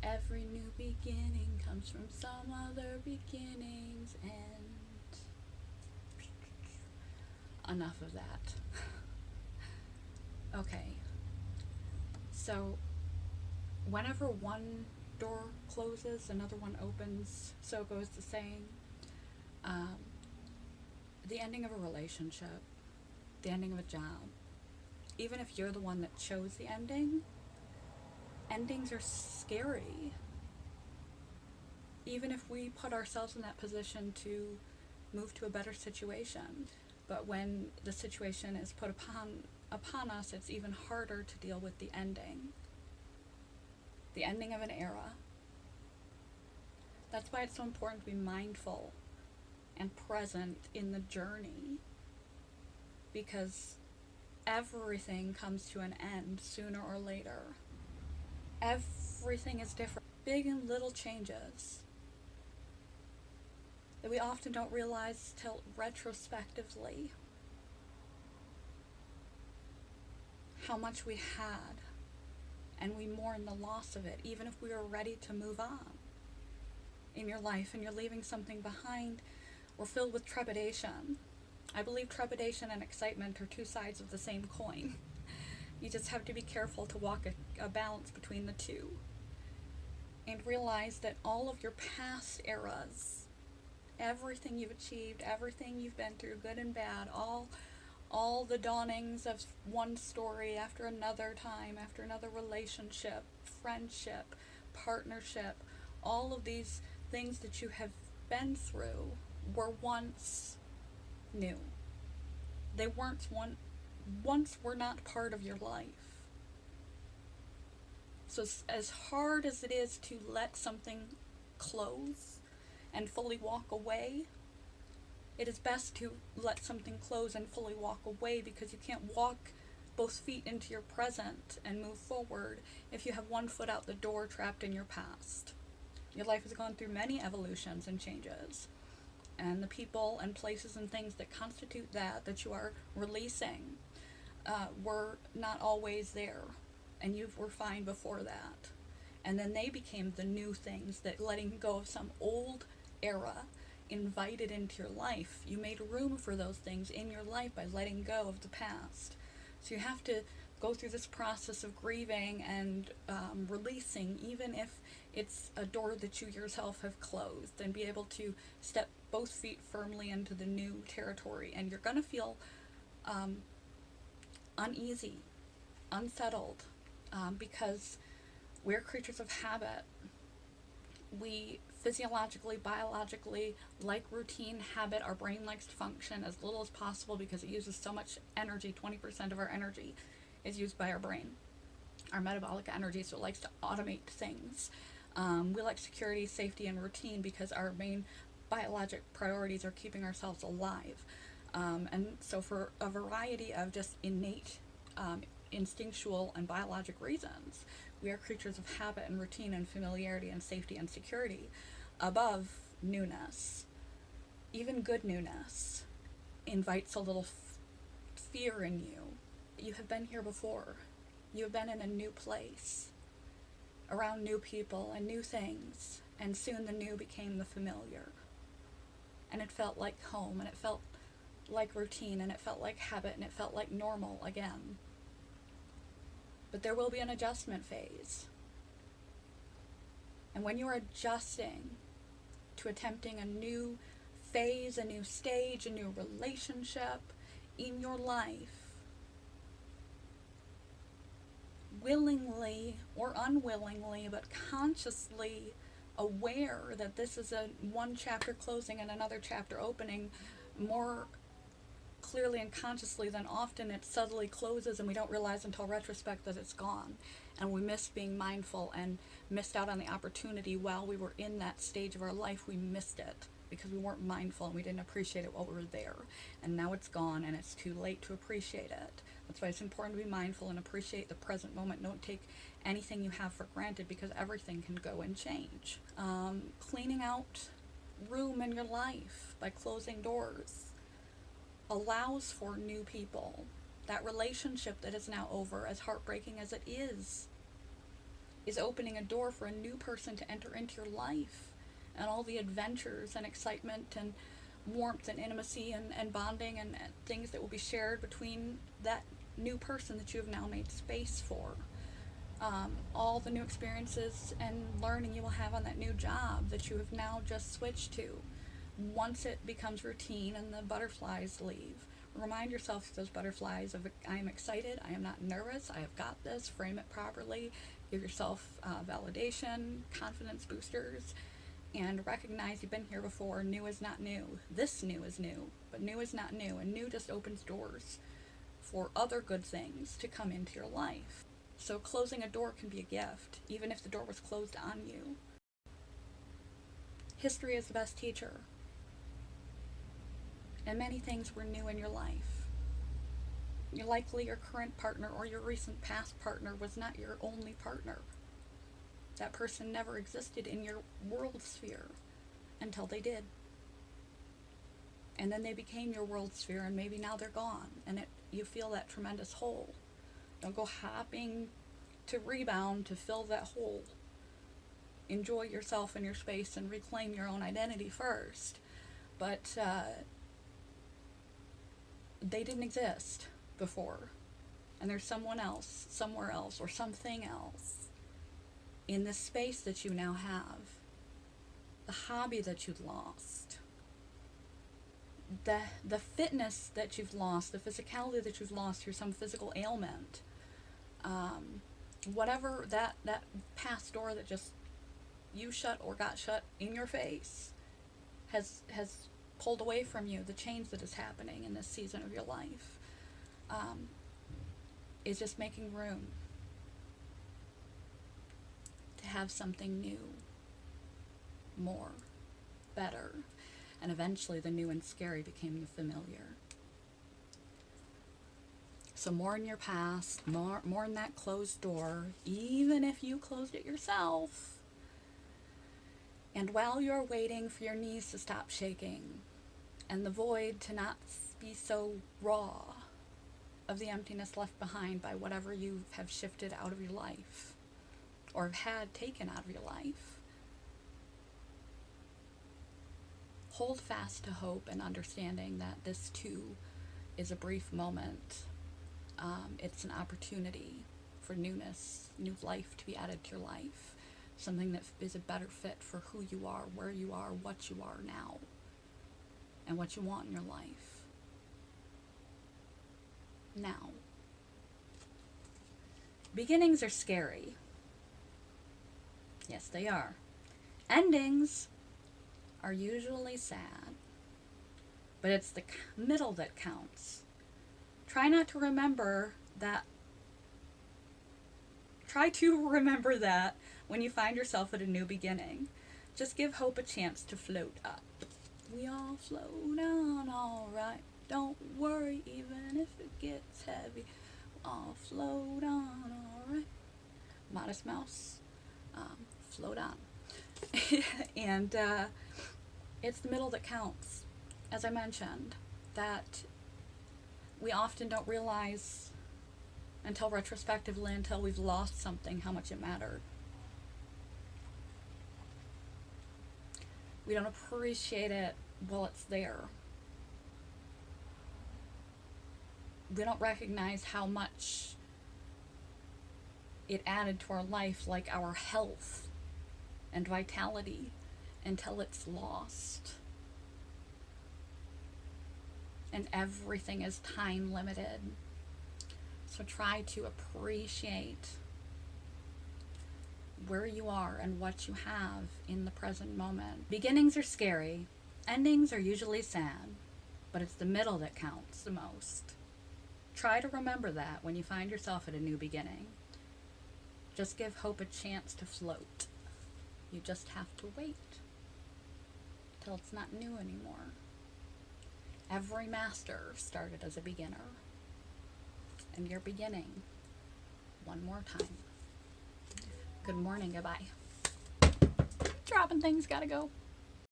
Every new beginning comes from some other beginning's end. Enough of that. Okay, so whenever one door closes, another one opens, so goes the saying. Um, the ending of a relationship, the ending of a job, even if you're the one that chose the ending, endings are scary. Even if we put ourselves in that position to move to a better situation. But when the situation is put upon us, it's even harder to deal with the ending. The ending of an era. That's why it's so important to be mindful and present in the journey, because everything comes to an end sooner or later. Everything is different. Big and little changes that we often don't realize till retrospectively how much we had, and we mourn the loss of it, even if we are ready to move on in your life and you're leaving something behind. We're filled with trepidation. I believe trepidation and excitement are two sides of the same coin. You just have to be careful to walk a balance between the two and realize that all of your past eras, everything you've achieved, everything you've been through, good and bad, all the dawnings of one story after another time, after another relationship, friendship, partnership, all of these things that you have been through were once new. They once were not part of your life. So as hard as it is to let something close and fully walk away, it is best to let something close and fully walk away, because you can't walk both feet into your present and move forward if you have one foot out the door trapped in your past. Your life has gone through many evolutions and changes, and the people and places and things that constitute that you are releasing were not always there, and you were fine before that. And then they became the new things that letting go of some old era invited into your life. You made room for those things in your life by letting go of the past. So you have to go through this process of grieving and releasing, even if it's a door that you yourself have closed, and be able to step both feet firmly into the new territory. And you're going to feel uneasy, unsettled, because we're creatures of habit. We physiologically, biologically like routine, habit. Our brain likes to function as little as possible because it uses so much energy. 20% of our energy is used by our brain, our metabolic energy, so it likes to automate things. We like security, safety, and routine because our main biologic priorities are keeping ourselves alive. And so for a variety of just innate, instinctual, and biologic reasons, we are creatures of habit and routine and familiarity and safety and security above newness. Even good newness invites a little fear in you. You have been here before. You have been in a new place, around new people and new things, and soon the new became the familiar. And it felt like home, and it felt like routine, and it felt like habit, and it felt like normal again. But there will be an adjustment phase. And when you are adjusting to attempting a new phase, a new stage, a new relationship in your life, willingly or unwillingly, but consciously aware that this is a one chapter closing and another chapter opening, more clearly and consciously than often it subtly closes, and we don't realize until retrospect that it's gone, and we missed being mindful and missed out on the opportunity while we were in that stage of our life. We missed it because we weren't mindful and we didn't appreciate it while we were there, and now it's gone and it's too late to appreciate it. That's why it's important to be mindful and appreciate the present moment. Don't take anything you have for granted, because everything can go and change. Cleaning out room in your life by closing doors allows for new people. That relationship that is now over, as heartbreaking as it is, is opening a door for a new person to enter into your life, and all the adventures and excitement and warmth and intimacy and bonding and things that will be shared between that new person that you have now made space for. All the new experiences and learning you will have on that new job that you have now just switched to. Once it becomes routine and the butterflies leave, remind yourself of those butterflies of, I am excited, I am not nervous, I have got this, frame it properly, give yourself validation, confidence boosters, and recognize you've been here before. New is not new. This new is new, but new is not new, and new just opens doors for other good things to come into your life. So closing a door can be a gift, even if the door was closed on you. History is the best teacher, and many things were new in your life. Likely your current partner or your recent past partner was not your only partner. That person never existed in your world sphere until they did. And then they became your world sphere, and maybe now they're gone, and you feel that tremendous hole. Don't go hopping to rebound to fill that hole. Enjoy yourself and your space and reclaim your own identity first. But they didn't exist before, and there's someone else, somewhere else, or something else in this space that you now have, the hobby that you've lost, the fitness that you've lost, the physicality that you've lost through some physical ailment, whatever that past door that just you shut or got shut in your face has pulled away from you, the change that is happening in this season of your life is just making room to have something new, more, better, and eventually the new and scary became the familiar. So more in your past, more in that closed door, even if you closed it yourself. And while you're waiting for your knees to stop shaking and the void to not be so raw of the emptiness left behind by whatever you have shifted out of your life or had taken out of your life, hold fast to hope and understanding that this too is a brief moment. It's an opportunity for newness, new life to be added to your life, something that is a better fit for who you are, where you are, what you are now, and what you want in your life now. Beginnings are scary. Yes, they are. Endings are usually sad, but it's the middle that counts. Try to remember that when you find yourself at a new beginning. Just give hope a chance to float up. We all float on, all right. Don't worry, even if it gets heavy. All float on, all right. Modest Mouse, float on. And it's the middle that counts. As I mentioned, that we often don't realize until retrospectively, until we've lost something, how much it mattered. We don't appreciate it while it's there. We don't recognize how much it added to our life, like our health and vitality, until it's lost. And everything is time limited. So try to appreciate where you are and what you have in the present moment. Beginnings are scary. Endings are usually sad. But it's the middle that counts the most. Try to remember that when you find yourself at a new beginning. Just give hope a chance to float. You just have to wait till it's not new anymore. Every master started as a beginner. And you're beginning one more time. Good morning, goodbye. Dropping things, gotta go.